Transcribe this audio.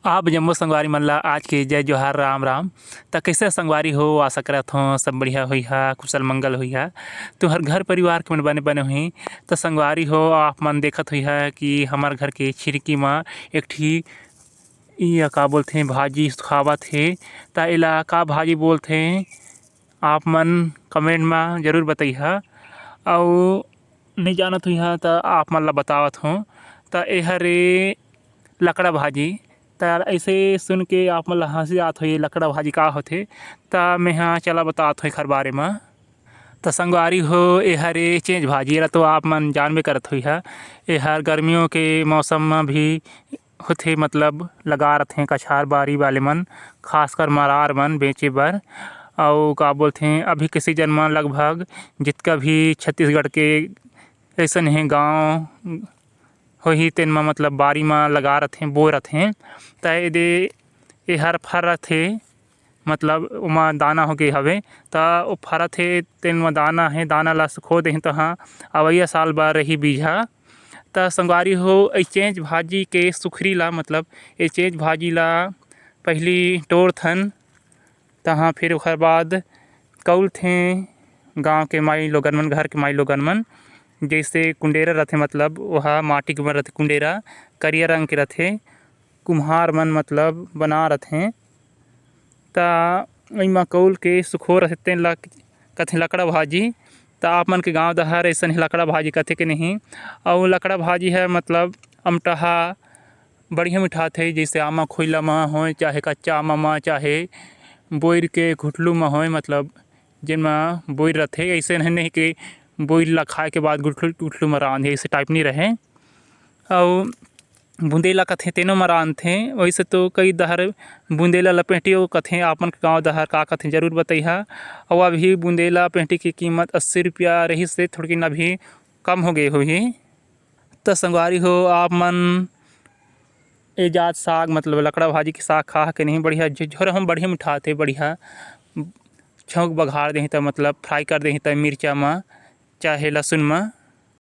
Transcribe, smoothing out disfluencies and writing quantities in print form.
आप जम्मो संगवारी मन ला आज के जय जोहार राम राम। त कैसे संगवारी हो, आशा करत हो सब बढ़िया होई हा, कुशल मंगल होई हा। तुहर घर परिवार के मन बने बने होही। तो संगवारी हो, आप मन देखत होई हा कि हमार घर के खिड़की में एक ठी ई का बोलथे भाजी खावत हे। त एला का भाजी बोलथे आप मन कमेंट में जरूर बताइहा। अउ नहीं जानत होई हा त आप मन ला बतावत हो। त एहरे लकड़ा भाजी। त ऐसे सुन के आप मन ला हंसी आत होही लकड़ा भाजी का होथे। त मेहा चला बतात हो एखर बारे में। त संगवारी हो, एहरे चेंज भाजी ला तो आप मन जानबे करत होई हा। एहर गर्मियों के मौसम में भी होथे, मतलब लगा रथे कछार बाड़ी वाले मन, खासकर मरार मन बेचे बर। अउ का बोलथे अभी के सीजन में लगभग जितका भी छत्तीसगढ़ के ऐसन हे गाँव होही तेन म मतलब बाड़ी में लगा रथे, बो रथे। त एदे एहर फरत हे, मतलब ओमा दाना होगे हवे। त ओ फरत हे तेन म दाना हे, दाना ला खो देही तहाँ अवइया साल बार रही बीजहा। त संगवारी हो, ए चेंज भाजी के सुखरी ला, मतलब ए चेंज भाजी ला पहली टोरथन, तहाँ फिर ओखर बाद कउलथे गाँव के माई लोगन मन, घर के माई लोगन मन। जैसे कुंडेरा रथे, मतलब ओहा माटी के बन रथे कुंडेरा, करिया रंग के रथे। कुम्हार मन मतलब बना रथे। त एमा कउल के सुखो रथे तेन ला कथे लकड़ा भाजी। त आप मन के गाँव डहर ऐसन ही लकड़ा भाजी कथे के नहीं। अउ लकड़ा भाजी है मतलब अमटहा बढ़िया मिठाथे, जैसे आमा खोइला में होए, चाहे कच्चा आमा में, चाहे बोइर के घुटलू में होए, मतलब जेनमा बोइर रथे। ऐसे नहीं कि बोइर ला खाए के बाद गुटलू में रांधे, ऐसे टाइप नहीं रहे। अउ बुंदेला कथे तेनो म रांधथे। वैसे तो कई दहर बुंदेला लपेटियो कथे। आपन के गाँव दहर का कथे जरूर बताइहा। अउ अभी बुंदेला पेटी की कीमत 80 रुपया रही से थोड़किन अभी कम हो गए होही। त संगवारी हो, आप मन ए जात साग, मतलब लकड़ा भाजी के साग खा के नहीं, बढ़िया झोर हम बढ़िया मिठाथे, बढ़िया छौंक बघार देही त मतलब फ्राई कर देही त मिरचा में चाहे लहसुन में।